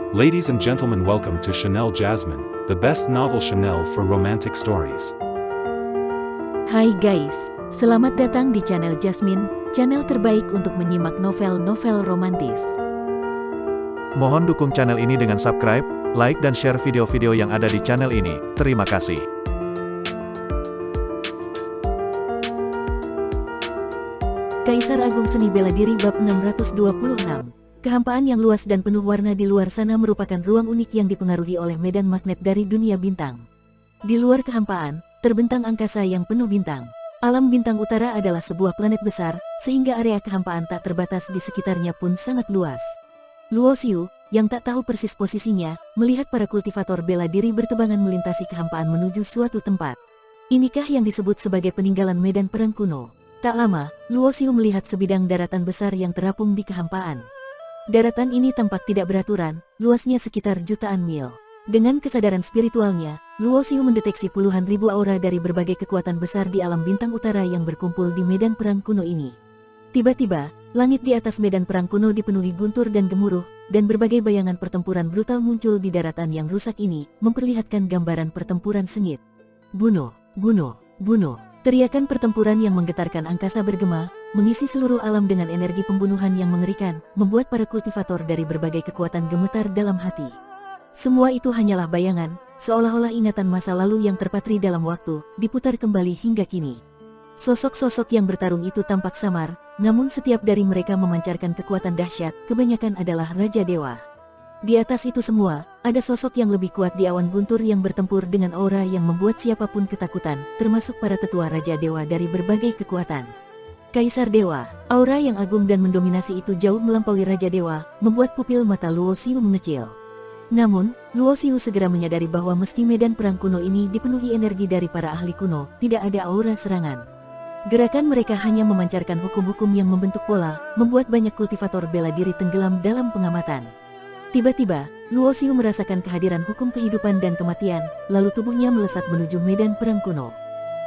Ladies and gentlemen, welcome to Chanel Jasmine, the best novel Chanel for romantic stories. Hai guys, selamat datang di channel Jasmine, channel terbaik untuk menyimak novel-novel romantis. Mohon dukung channel ini dengan subscribe, like dan share video-video yang ada di channel ini. Terima kasih. Kaisar Agung Seni Bela Diri Bab 626. Kehampaan yang luas dan penuh warna di luar sana merupakan ruang unik yang dipengaruhi oleh medan magnet dari dunia bintang. Di luar kehampaan, terbentang angkasa yang penuh bintang. Alam bintang utara adalah sebuah planet besar, sehingga area kehampaan tak terbatas di sekitarnya pun sangat luas. Luo Xiu, yang tak tahu persis posisinya, melihat para kultivator bela diri bertebangan melintasi kehampaan menuju suatu tempat. Inikah yang disebut sebagai peninggalan medan perang kuno? Tak lama, Luo Xiu melihat sebidang daratan besar yang terapung di kehampaan. Daratan ini tampak tidak beraturan, luasnya sekitar jutaan mil. Dengan kesadaran spiritualnya, Luo Xiu mendeteksi puluhan ribu aura dari berbagai kekuatan besar di alam bintang utara yang berkumpul di medan perang kuno ini. Tiba-tiba, langit di atas medan perang kuno dipenuhi guntur dan gemuruh, dan berbagai bayangan pertempuran brutal muncul di daratan yang rusak ini, memperlihatkan gambaran pertempuran sengit. Bunuh, bunuh, bunuh. Teriakan pertempuran yang menggetarkan angkasa bergema, mengisi seluruh alam dengan energi pembunuhan yang mengerikan, membuat para kultivator dari berbagai kekuatan gemetar dalam hati. Semua itu hanyalah bayangan, seolah-olah ingatan masa lalu yang terpatri dalam waktu, diputar kembali hingga kini. Sosok-sosok yang bertarung itu tampak samar, namun setiap dari mereka memancarkan kekuatan dahsyat, kebanyakan adalah Raja Dewa. Di atas itu semua, ada sosok yang lebih kuat di awan guntur yang bertempur dengan aura yang membuat siapapun ketakutan, termasuk para tetua Raja Dewa dari berbagai kekuatan. Kaisar Dewa, aura yang agung dan mendominasi itu jauh melampaui Raja Dewa, membuat pupil mata Luo Xiu mengecil. Namun, Luo Xiu segera menyadari bahwa meski medan perang kuno ini dipenuhi energi dari para ahli kuno, tidak ada aura serangan. Gerakan mereka hanya memancarkan hukum-hukum yang membentuk pola, membuat banyak kultivator bela diri tenggelam dalam pengamatan. Tiba-tiba, Luo Xiu merasakan kehadiran hukum kehidupan dan kematian, lalu tubuhnya melesat menuju medan perang kuno.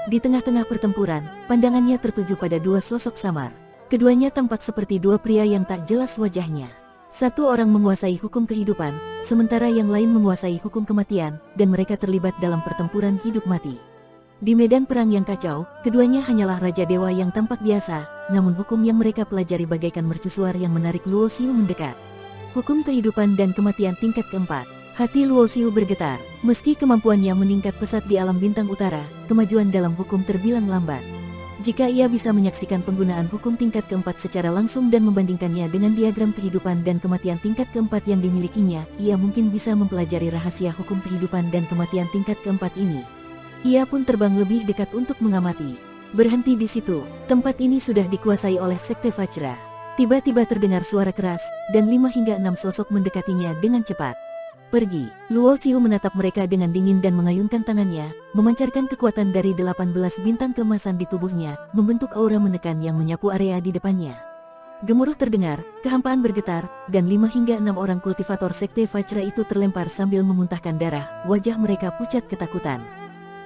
Di tengah-tengah pertempuran, pandangannya tertuju pada dua sosok samar. Keduanya tampak seperti dua pria yang tak jelas wajahnya. Satu orang menguasai hukum kehidupan, sementara yang lain menguasai hukum kematian, dan mereka terlibat dalam pertempuran hidup mati. Di medan perang yang kacau, keduanya hanyalah Raja Dewa yang tampak biasa, namun hukum yang mereka pelajari bagaikan mercusuar yang menarik Luo Xiu mendekat. Hukum kehidupan dan kematian tingkat keempat. Hati Luo Xiu bergetar. Meski kemampuannya meningkat pesat di alam bintang utara, kemajuan dalam hukum terbilang lambat. Jika ia bisa menyaksikan penggunaan hukum tingkat keempat secara langsung dan membandingkannya dengan diagram kehidupan dan kematian tingkat keempat yang dimilikinya, ia mungkin bisa mempelajari rahasia hukum kehidupan dan kematian tingkat keempat ini. Ia pun terbang lebih dekat untuk mengamati. Berhenti di situ, tempat ini sudah dikuasai oleh Sekte Vajra. Tiba-tiba terdengar suara keras, dan 5 hingga 6 sosok mendekatinya dengan cepat. Pergi. Luo Xiu menatap mereka dengan dingin dan mengayunkan tangannya, memancarkan kekuatan dari 18 bintang keemasan di tubuhnya, membentuk aura menekan yang menyapu area di depannya. Gemuruh terdengar, kehampaan bergetar, dan 5 hingga 6 orang kultivator Sekte Vajra itu terlempar sambil memuntahkan darah, wajah mereka pucat ketakutan.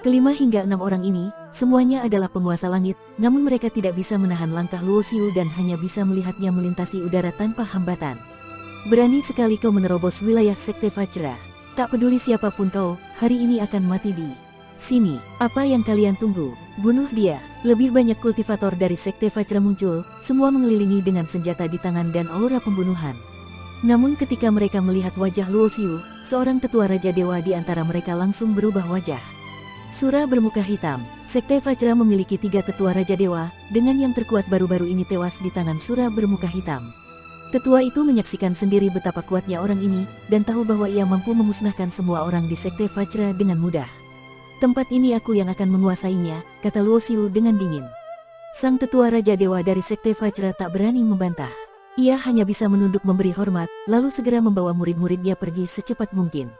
Kelima hingga 6 orang ini, semuanya adalah penguasa langit, namun mereka tidak bisa menahan langkah Luo Xiu dan hanya bisa melihatnya melintasi udara tanpa hambatan. Berani sekali kau menerobos wilayah Sekte Vajra. Tak peduli siapapun kau, hari ini akan mati di sini. Apa yang kalian tunggu? Bunuh dia. Lebih banyak kultivator dari Sekte Vajra muncul, semua mengelilingi dengan senjata di tangan dan aura pembunuhan. Namun ketika mereka melihat wajah Luo Xiu, seorang tetua Raja Dewa di antara mereka langsung berubah wajah. Sura bermuka hitam. Sekte Vajra memiliki 3 tetua Raja Dewa, dengan yang terkuat baru-baru ini tewas di tangan Sura bermuka hitam. Tetua itu menyaksikan sendiri betapa kuatnya orang ini, dan tahu bahwa ia mampu memusnahkan semua orang di Sekte Vajra dengan mudah. Tempat ini aku yang akan menguasainya, kata Luo Xiu dengan dingin. Sang tetua Raja Dewa dari Sekte Vajra tak berani membantah. Ia hanya bisa menunduk memberi hormat, lalu segera membawa murid-muridnya pergi secepat mungkin.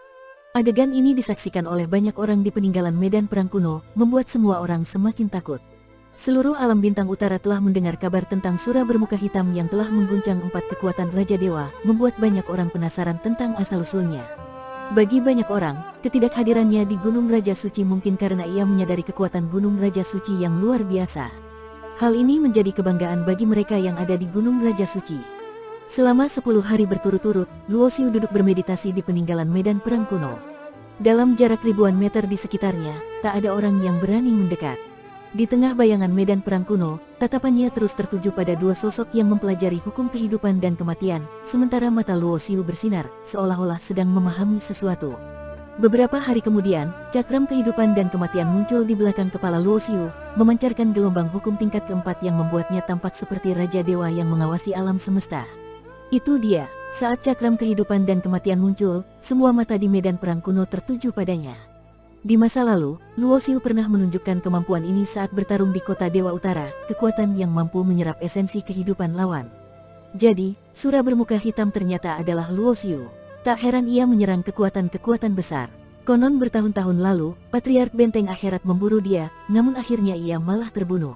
Adegan ini disaksikan oleh banyak orang di peninggalan medan perang kuno, membuat semua orang semakin takut. Seluruh alam bintang utara telah mendengar kabar tentang Sura bermuka hitam yang telah mengguncang 4 kekuatan Raja Dewa, membuat banyak orang penasaran tentang asal-usulnya. Bagi banyak orang, ketidakhadirannya di Gunung Raja Suci mungkin karena ia menyadari kekuatan Gunung Raja Suci yang luar biasa. Hal ini menjadi kebanggaan bagi mereka yang ada di Gunung Raja Suci. Selama 10 hari berturut-turut, Luo Xiu duduk bermeditasi di peninggalan medan perang kuno. Dalam jarak ribuan meter di sekitarnya, tak ada orang yang berani mendekat. Di tengah bayangan medan perang kuno, tatapannya terus tertuju pada dua sosok yang mempelajari hukum kehidupan dan kematian, sementara mata Luo Xiu bersinar, seolah-olah sedang memahami sesuatu. Beberapa hari kemudian, cakram kehidupan dan kematian muncul di belakang kepala Luo Xiu, memancarkan gelombang hukum tingkat keempat yang membuatnya tampak seperti Raja Dewa yang mengawasi alam semesta. Itu dia, saat cakram kehidupan dan kematian muncul, semua mata di medan perang kuno tertuju padanya. Di masa lalu, Luo Xiu pernah menunjukkan kemampuan ini saat bertarung di kota Dewa Utara, kekuatan yang mampu menyerap esensi kehidupan lawan. Jadi, sura bermuka hitam ternyata adalah Luo Xiu. Tak heran ia menyerang kekuatan-kekuatan besar. Konon bertahun-tahun lalu, Patriark Benteng Akhirat memburu dia, namun akhirnya ia malah terbunuh.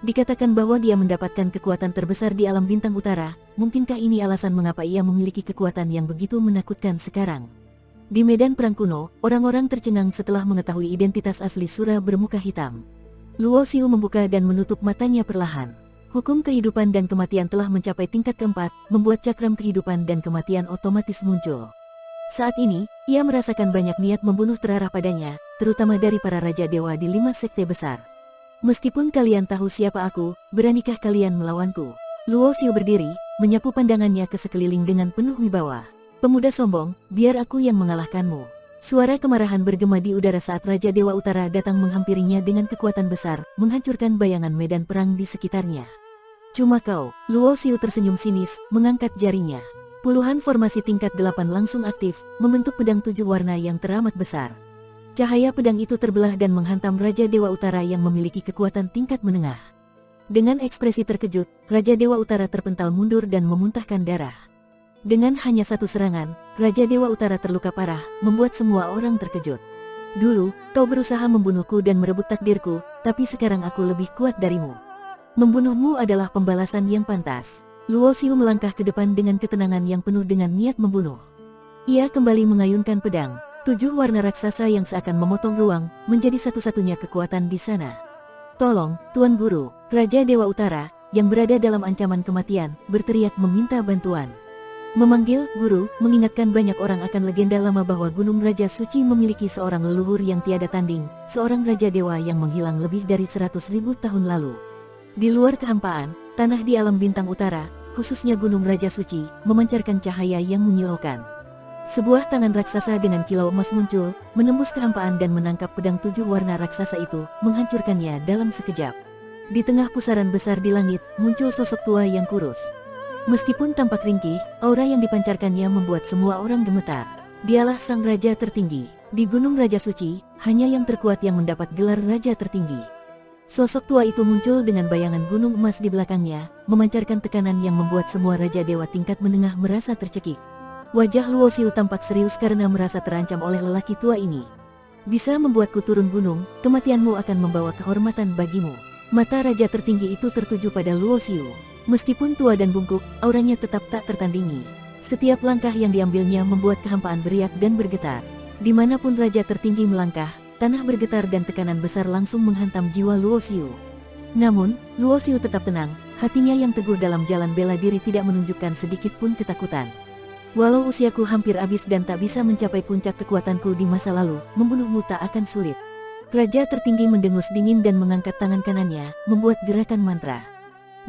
Dikatakan bahwa dia mendapatkan kekuatan terbesar di alam bintang utara, mungkinkah ini alasan mengapa ia memiliki kekuatan yang begitu menakutkan sekarang? Di medan perang kuno, orang-orang tercengang setelah mengetahui identitas asli sura bermuka hitam. Luo Xiu membuka dan menutup matanya perlahan. Hukum kehidupan dan kematian telah mencapai tingkat keempat, membuat cakram kehidupan dan kematian otomatis muncul. Saat ini, ia merasakan banyak niat membunuh terarah padanya, terutama dari para Raja Dewa di 5 sekte besar. Meskipun kalian tahu siapa aku, beranikah kalian melawanku? Luo Xiu berdiri, menyapu pandangannya ke sekeliling dengan penuh wibawa. Pemuda sombong, biar aku yang mengalahkanmu. Suara kemarahan bergema di udara saat Raja Dewa Utara datang menghampirinya dengan kekuatan besar, menghancurkan bayangan medan perang di sekitarnya. Cuma kau, Luo Xiu tersenyum sinis, mengangkat jarinya. Puluhan formasi tingkat 8 langsung aktif, membentuk pedang 7 warna yang teramat besar. Cahaya pedang itu terbelah dan menghantam Raja Dewa Utara yang memiliki kekuatan tingkat menengah. Dengan ekspresi terkejut, Raja Dewa Utara terpental mundur dan memuntahkan darah. Dengan hanya satu serangan, Raja Dewa Utara terluka parah, membuat semua orang terkejut. Dulu, kau berusaha membunuhku dan merebut takdirku, tapi sekarang aku lebih kuat darimu. Membunuhmu adalah pembalasan yang pantas. Luo Xiu melangkah ke depan dengan ketenangan yang penuh dengan niat membunuh. Ia kembali mengayunkan pedang. 7 warna raksasa yang seakan memotong ruang, menjadi satu-satunya kekuatan di sana. Tolong, Tuan Guru, Raja Dewa Utara, yang berada dalam ancaman kematian, berteriak meminta bantuan. Memanggil Guru, mengingatkan banyak orang akan legenda lama bahwa Gunung Raja Suci memiliki seorang leluhur yang tiada tanding, seorang Raja Dewa yang menghilang lebih dari 100.000 tahun lalu. Di luar kehampaan, tanah di alam bintang utara, khususnya Gunung Raja Suci, memancarkan cahaya yang menyilaukan. Sebuah tangan raksasa dengan kilau emas muncul, menembus kehampaan dan menangkap pedang 7 warna raksasa itu, menghancurkannya dalam sekejap. Di tengah pusaran besar di langit, muncul sosok tua yang kurus. Meskipun tampak ringkih, aura yang dipancarkannya membuat semua orang gemetar. Dialah sang raja tertinggi. Di Gunung Raja Suci, hanya yang terkuat yang mendapat gelar raja tertinggi. Sosok tua itu muncul dengan bayangan gunung emas di belakangnya, memancarkan tekanan yang membuat semua raja dewa tingkat menengah merasa tercekik. Wajah Luo Xiu tampak serius karena merasa terancam oleh lelaki tua ini. Bisa membuatku turun gunung, kematianmu akan membawa kehormatan bagimu. Mata raja tertinggi itu tertuju pada Luo Xiu. Meskipun tua dan bungkuk, auranya tetap tak tertandingi. Setiap langkah yang diambilnya membuat kehampaan beriak dan bergetar. Dimanapun raja tertinggi melangkah, tanah bergetar dan tekanan besar langsung menghantam jiwa Luo Xiu. Namun, Luo Xiu tetap tenang, hatinya yang teguh dalam jalan bela diri tidak menunjukkan sedikit pun ketakutan. Walau usiaku hampir habis dan tak bisa mencapai puncak kekuatanku di masa lalu, membunuhmu tak akan sulit. Raja tertinggi mendengus dingin dan mengangkat tangan kanannya, membuat gerakan mantra.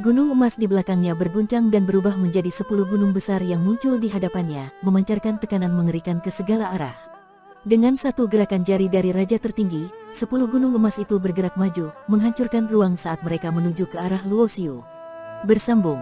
Gunung emas di belakangnya berguncang dan berubah menjadi 10 gunung besar yang muncul di hadapannya, memancarkan tekanan mengerikan ke segala arah. Dengan satu gerakan jari dari raja tertinggi, 10 gunung emas itu bergerak maju, menghancurkan ruang saat mereka menuju ke arah Luo Xiu. Bersambung.